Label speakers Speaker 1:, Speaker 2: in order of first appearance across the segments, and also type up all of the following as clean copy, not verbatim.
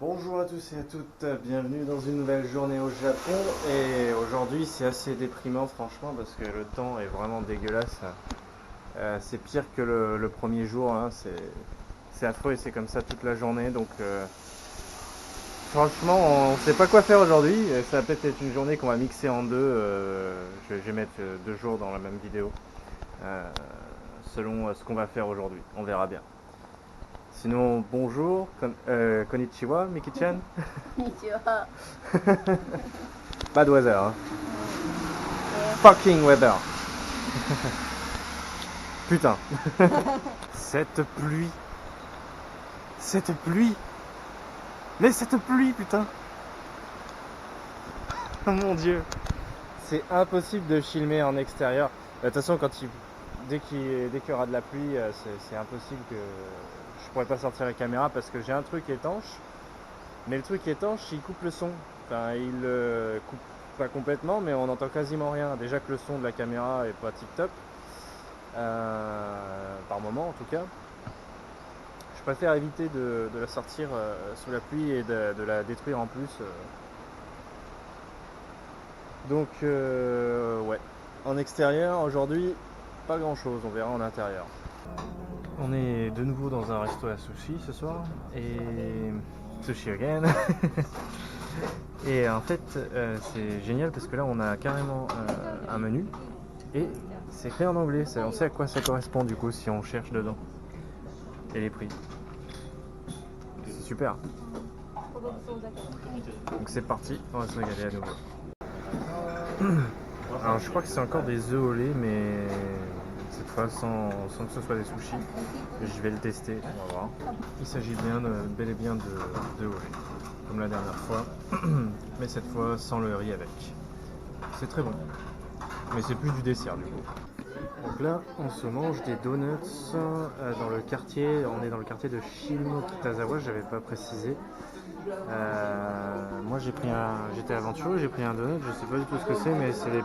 Speaker 1: Bonjour à tous et à toutes, bienvenue dans une nouvelle journée au Japon. Et aujourd'hui c'est assez déprimant franchement parce que le temps est vraiment dégueulasse. C'est pire que le premier jour, hein. C'est affreux et c'est comme ça toute la journée. Donc franchement on ne sait pas quoi faire aujourd'hui. Ça va peut-être être une journée qu'on va mixer en deux. Je vais mettre 2 jours dans la même vidéo. euh, Selon ce qu'on va faire aujourd'hui. On verra bien. Sinon, bonjour, konnichiwa, Miki-chan.
Speaker 2: こんにちは。
Speaker 1: Bad weather, hein. Fucking weather. Putain. Cette pluie. Cette pluie. Mais cette pluie, putain. Oh mon dieu. C'est impossible de filmer en extérieur. De toute façon, dès qu'il y aura de la pluie, c'est impossible que je pourrais pas sortir la caméra parce que j'ai un truc étanche. Mais le truc étanche, il coupe le son. Enfin, il coupe pas complètement, mais on entend quasiment rien. Déjà que le son de la caméra est pas tip top. Par moment en tout cas. Je préfère éviter de la sortir sous la pluie et de la détruire en plus. Donc ouais. En extérieur aujourd'hui, pas grand chose, on verra en intérieur. On est de nouveau dans un resto à sushi ce soir. Et sushi again. Et en fait c'est génial parce que là on a carrément un menu et c'est écrit en anglais, on sait à quoi ça correspond du coup si on cherche dedans. Et les prix. C'est super. Donc c'est parti, on va se régaler à nouveau. Alors je crois que c'est encore des œufs au lait, mais cette fois sans que ce soit des sushis. Je vais le tester, on va voir. Il s'agit bel et bien de œufs au lait, comme la dernière fois, mais cette fois sans le riz avec. C'est très bon, mais c'est plus du dessert du coup. Donc là, on se mange des donuts dans le quartier. On est dans le quartier de Shimokitazawa, j'avais pas précisé. Moi j'étais aventureux, j'ai pris un donut, je sais pas du tout ce que c'est, mais c'est des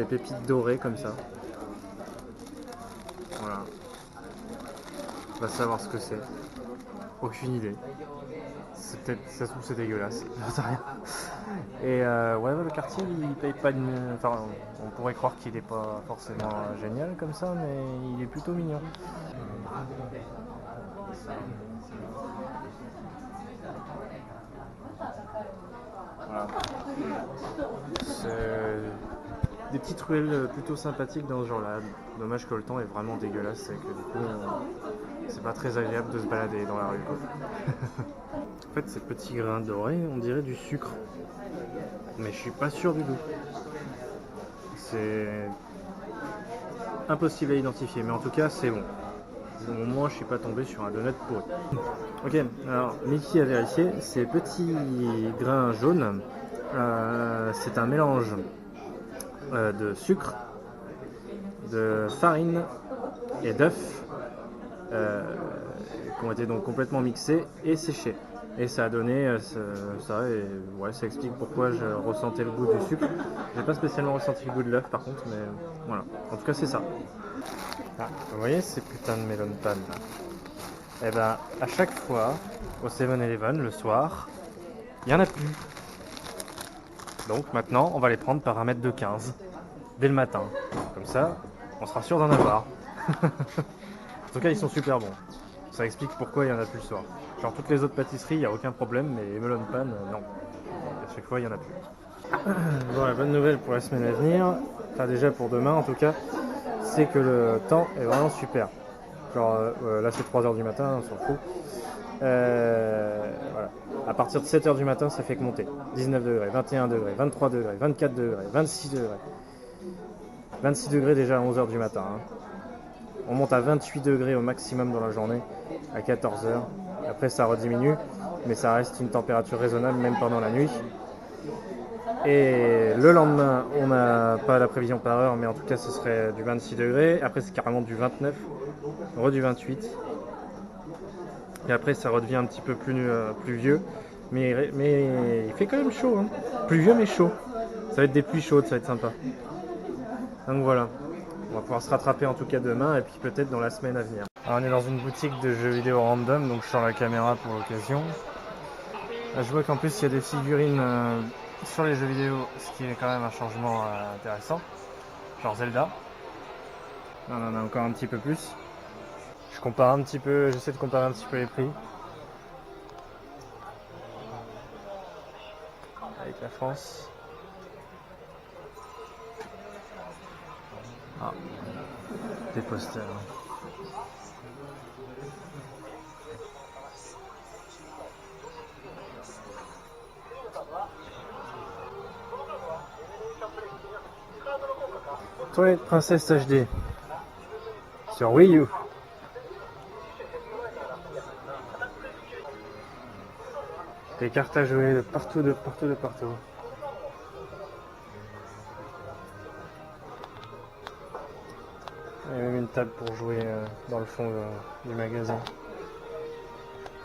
Speaker 1: pépites dorées comme ça. Voilà. On va savoir ce que c'est. Aucune idée. C'est peut-être, ça se trouve c'est dégueulasse, j'en sais rien. Et ouais, le quartier il paye pas de. Enfin, on pourrait croire qu'il est pas forcément génial comme ça, mais il est plutôt mignon. Voilà. C'est des petites ruelles plutôt sympathiques dans ce genre-là. Dommage que le temps est vraiment dégueulasse et que du coup c'est pas très agréable de se balader dans la rue, quoi. En fait, ces petits grains dorés, on dirait du sucre, mais je suis pas sûr du tout. C'est impossible à identifier, mais en tout cas c'est bon. Au moins je suis pas tombé sur un donut pourri. Ok, alors Mickey a vérifié, ces petits grains jaunes, c'est un mélange de sucre, de farine et d'œufs qui ont été donc complètement mixés et séchés. Et ça a donné ça, et ouais, ça explique pourquoi je ressentais le goût du sucre. J'ai pas spécialement ressenti le goût de l'œuf par contre, mais voilà. En tout cas, c'est ça. Ah, vous voyez ces putains de melon pan là? Et ben, à chaque fois, au 7-Eleven le soir, il y en a plus. Donc maintenant, on va les prendre par 1 m de 15 dès le matin. Comme ça, on sera sûr d'en avoir. En tout cas, ils sont super bons. Ça explique pourquoi il y en a plus le soir. Genre toutes les autres pâtisseries, il n'y a aucun problème, mais les melon pan, non. À chaque fois, il y en a plus. Bon, la bonne nouvelle pour la semaine à venir, enfin déjà pour demain en tout cas, c'est que le temps est vraiment super. Genre là c'est 3h du matin, on s'en fout. Voilà. À partir de 7h du matin, ça fait que monter. 19 degrés, 21 degrés, 23 degrés, 24 degrés, 26 degrés. 26 degrés déjà à 11h du matin. Hein. On monte à 28 degrés au maximum dans la journée, à 14h. Après ça rediminue, mais ça reste une température raisonnable même pendant la nuit. Et le lendemain, on n'a pas la prévision par heure, mais en tout cas ce serait du 26 degrés. Après c'est carrément du 29, du 28. Et après ça redevient un petit peu plus vieux. Mais il fait quand même chaud. Hein. Plus vieux mais chaud. Ça va être des pluies chaudes, ça va être sympa. Donc voilà. On va pouvoir se rattraper en tout cas demain et puis peut-être dans la semaine à venir. Alors, on est dans une boutique de jeux vidéo random, donc je sors la caméra pour l'occasion. Là, je vois qu'en plus il y a des figurines sur les jeux vidéo, ce qui est quand même un changement intéressant. Genre Zelda. Là, on en a encore un petit peu plus. Je compare un petit peu, j'essaie de comparer un petit peu les prix avec la France. Ah, des posters. Twilight Princess HD sur Wii U. Des cartes à jouer de partout, de partout, de partout. Il y a même une table pour jouer dans le fond du magasin.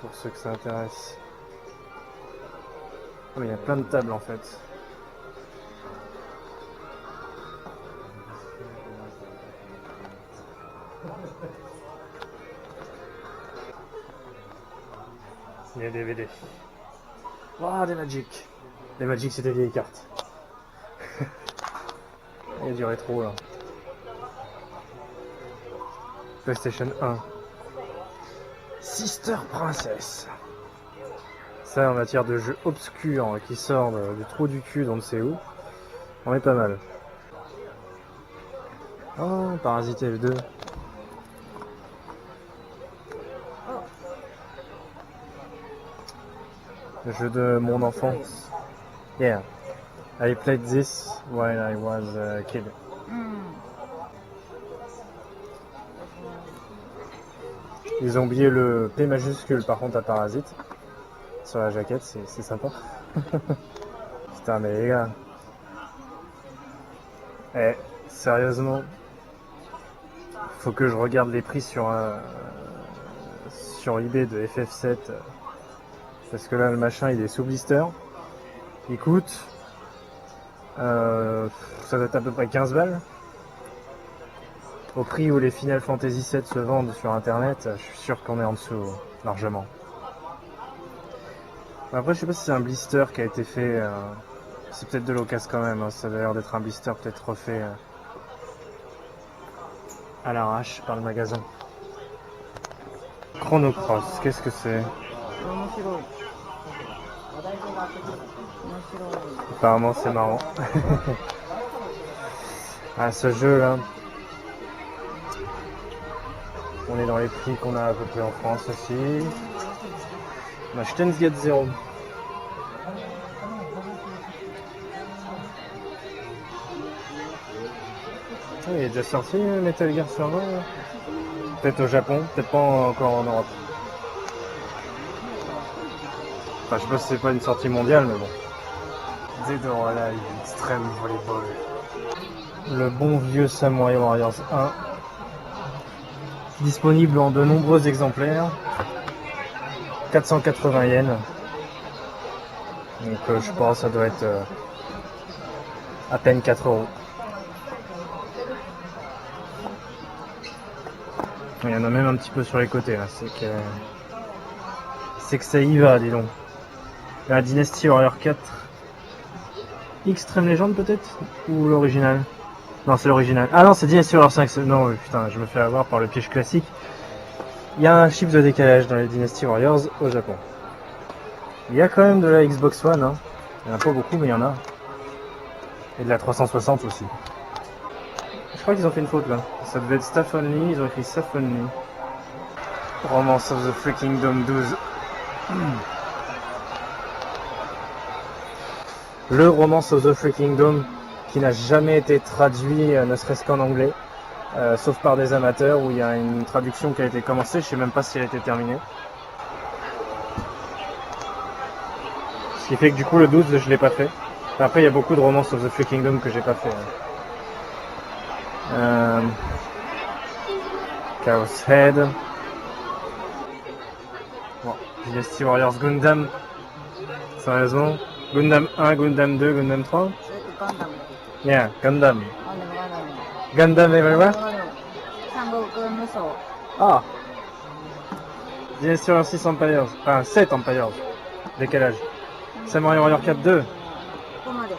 Speaker 1: Pour ceux que ça intéresse. Oh, mais il y a plein de tables en fait. Il y a des DVD. Waouh, des Magic. Les Magic, c'est des vieilles cartes. Il y a du rétro là. PlayStation 1. Sister Princess. Ça, en matière de jeu obscur qui sort du trou du cul d'on ne sait où, on est pas mal. Oh, Parasite F2. Le jeu de mon enfance. Yeah. I played this while I was a kid. Ils ont oublié le P majuscule par contre à Parasite. Sur la jaquette, c'est sympa. Putain mais les gars. Eh, sérieusement. Faut que je regarde les prix sur eBay de FF7. Parce que là le machin il est sous blister. Il coûte. Ça doit être à peu près 15 balles. Au prix où les Final Fantasy 7 se vendent sur internet, je suis sûr qu'on est en dessous, largement. Après, je sais pas si c'est un blister qui a été fait. C'est peut-être de l'occasion quand même, hein. Ça a l'air d'être un blister peut-être refait à l'arrache par le magasin. Chrono Cross, qu'est-ce que c'est? Apparemment, c'est marrant. Ah, ce jeu là. On est dans les prix qu'on a à peu près en France aussi. On a Steins Gate 0. Il est déjà sorti Metal Gear Solid. Peut-être au Japon, peut-être pas encore en Europe. Enfin, je sais pas si c'est pas une sortie mondiale, mais bon. Dead or Alive Extreme Volleyball. Le bon vieux Samurai Warriors 1. Disponible en de nombreux exemplaires. 480 yens. Donc je pense que ça doit être à peine 4 euros. Il y en a même un petit peu sur les côtés là. C'est que ça y va, dis donc. La Dynasty Warrior 4. Extreme Legend peut-être? Ou l'original? Non, c'est l'original. Ah non, c'est Dynasty Warrior 5. Non, putain, je me fais avoir par le piège classique. Il y a un chip de décalage dans les Dynasty Warriors au Japon. Il y a quand même de la Xbox One. Hein. Il n'y en a pas beaucoup, mais il y en a. Et de la 360 aussi. Je crois qu'ils ont fait une faute là. Ça devait être Staff Only, ils ont écrit Staff Only. Romance of the Freaking Dome 12. Le Romance of the Freaking Dome qui n'a jamais été traduit, ne serait-ce qu'en anglais, sauf par des amateurs où il y a une traduction qui a été commencée, je sais même pas si elle a été terminée. Ce qui fait que du coup le 12 je l'ai pas fait. Après il y a beaucoup de Romance of the Freaking Dome que j'ai pas fait. Chaos Head. Bon, Dynasty Warriors Gundam. Sérieusement? Gundam 1, Gundam 2, Gundam 3? Yeah, Gundam. Gundam everywhere? Ah, Dynasty 6 Empires. Enfin, 7 Empires. Décalage. Samurai Warrior 4 2.
Speaker 2: ここまで。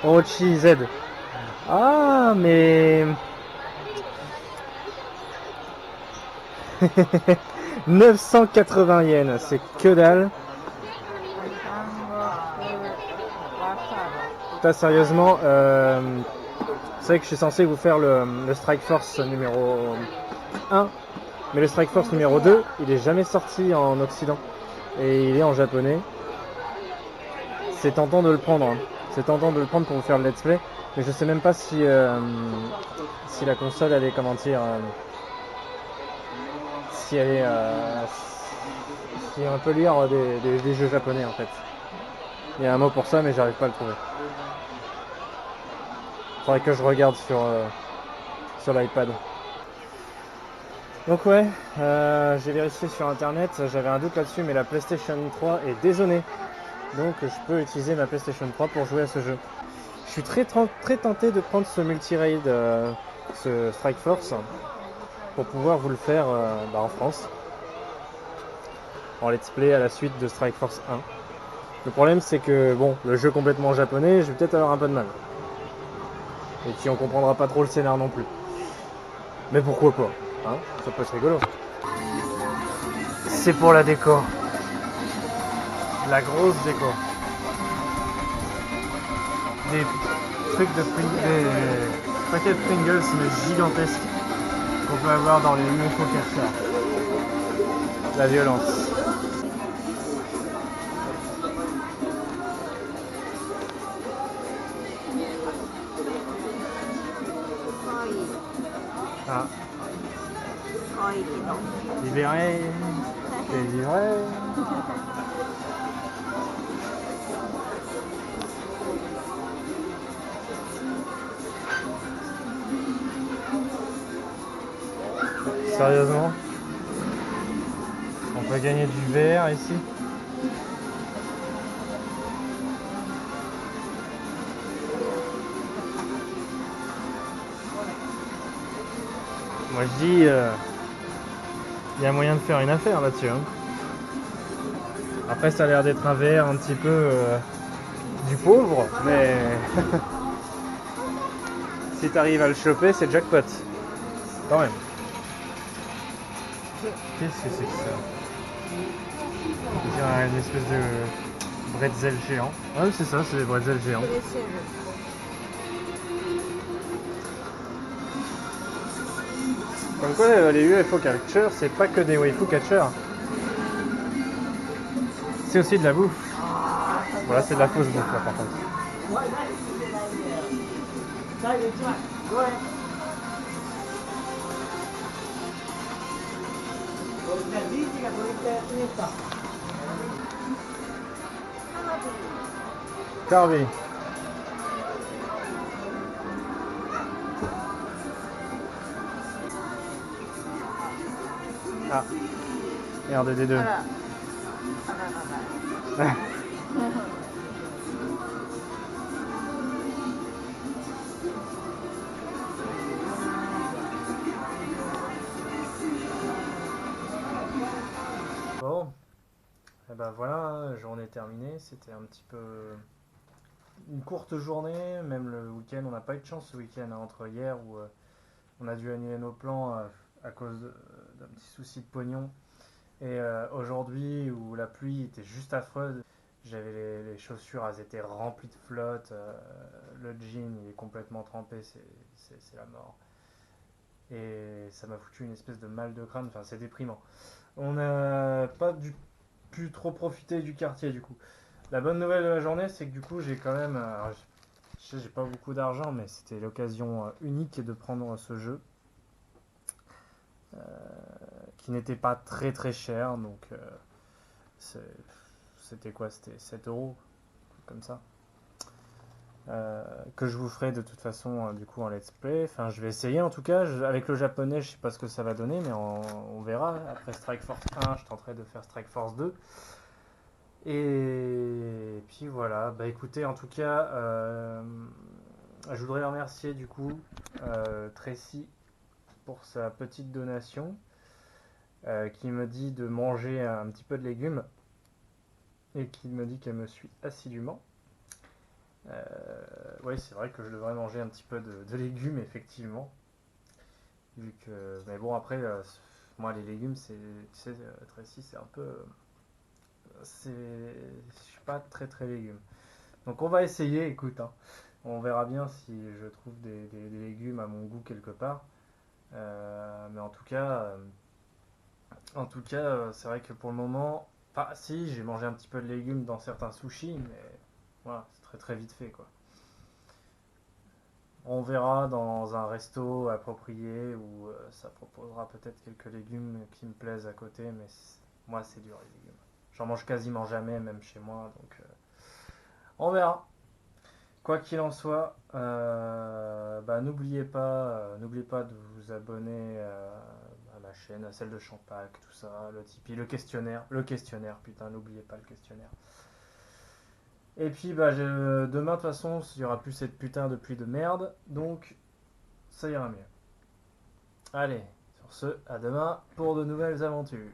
Speaker 1: Orochi Z. Ah, mais... 980 yens, c'est que dalle.
Speaker 2: 単語わかる。
Speaker 1: Pas sérieusement, c'est vrai que je suis censé vous faire le Strike Force numéro 1, mais le Strike Force numéro 2, il est jamais sorti en Occident, et il est en japonais. C'est tentant de le prendre, hein. C'est tentant de le prendre pour vous faire le let's play, mais je sais même pas si la console elle est, comment dire, si elle est, si on peut lire des jeux japonais en fait. Il y a un mot pour ça, mais j'arrive pas à le trouver. Faudrait que je regarde sur l'iPad. Donc ouais, j'ai vérifié sur internet, j'avais un doute là-dessus, mais la PlayStation 3 est dézonée. Donc je peux utiliser ma PlayStation 3 pour jouer à ce jeu. Je suis très tenté de prendre ce multi-raid, ce Strike Force, pour pouvoir vous le faire en France, en let's play à la suite de Strike Force 1. Le problème c'est que bon, le jeu complètement japonais, je vais peut-être avoir un peu de mal. Et puis on comprendra pas trop le scénar non plus. Mais pourquoi pas, hein, ça peut être rigolo. C'est pour la déco. La grosse déco. Des trucs de des paquets de Pringles mais gigantesques qu'on peut avoir dans les UFO cacheurs. La violence. Ah,
Speaker 2: 可愛いけど。
Speaker 1: libéré. Délivré. Sérieusement, on peut gagner du VR ici. Moi je dis, il y a moyen de faire une affaire là-dessus. Hein. Après ça a l'air d'être un VR un petit peu du pauvre, mais si t'arrives à le choper, c'est jackpot. Quand même. Qu'est-ce que c'est que ça? On dirait une espèce de bretzel géant. Ah oui, c'est ça, c'est des bretzels géants.
Speaker 2: プレシェル。
Speaker 1: Comme quoi, les UFO catchers, c'est pas que des waifu catchers. C'est aussi de la bouffe. Voilà, c'est de la fausse bouffe là par contre. Carby. Ah, RDD2.
Speaker 2: あら。あららら。
Speaker 1: Bon, et ben voilà, journée terminée. C'était un petit peu une courte journée, même le week-end. On n'a pas eu de chance ce week-end, hein, entre hier où on a dû annuler nos plans à cause d'un petit souci de pognon. Et aujourd'hui où la pluie était juste affreuse, j'avais les chaussures, elles étaient remplies de flotte, le jean il est complètement trempé, c'est la mort. Et ça m'a foutu une espèce de mal de crâne, enfin c'est déprimant. On n'a pas pu trop profiter du quartier du coup. La bonne nouvelle de la journée c'est que du coup j'ai quand même, alors, je sais j'ai pas beaucoup d'argent mais c'était l'occasion unique de prendre ce jeu. Qui n'était pas très très cher, donc c'était quoi? C'était 7 euros, comme ça. Que je vous ferai de toute façon du coup en let's play. Enfin, je vais essayer en tout cas. Avec le japonais, je sais pas ce que ça va donner, mais on verra. Après Strike Force 1, je tenterai de faire Strike Force 2. Et puis voilà. Bah écoutez, en tout cas, je voudrais remercier du coup Tracy pour sa petite donation, qui me dit de manger un petit peu de légumes et qui me dit qu'elle me suit assidûment. Oui, c'est vrai que je devrais manger un petit peu de légumes, effectivement. Vu que... Mais bon, après, moi, les légumes, c'est, tu sais, Tracy, c'est un peu... c'est... Je suis pas très très légumes. Donc on va essayer, écoute, hein. On verra bien si je trouve des légumes à mon goût quelque part. Mais en tout cas, c'est vrai que pour le moment, enfin si, j'ai mangé un petit peu de légumes dans certains sushis, mais voilà, c'est très très vite fait quoi. On verra dans un resto approprié où ça proposera peut-être quelques légumes qui me plaisent à côté, mais moi c'est dur les légumes. J'en mange quasiment jamais, même chez moi, donc on verra. Quoi qu'il en soit, bah, n'oubliez pas de vous abonner à ma chaîne, à celle de Champac, tout ça, le Tipeee, le questionnaire, putain, n'oubliez pas le questionnaire. Et puis bah, demain de toute façon, il n'y aura plus cette putain de pluie de merde, donc ça ira mieux. Allez, sur ce, à demain pour de nouvelles aventures.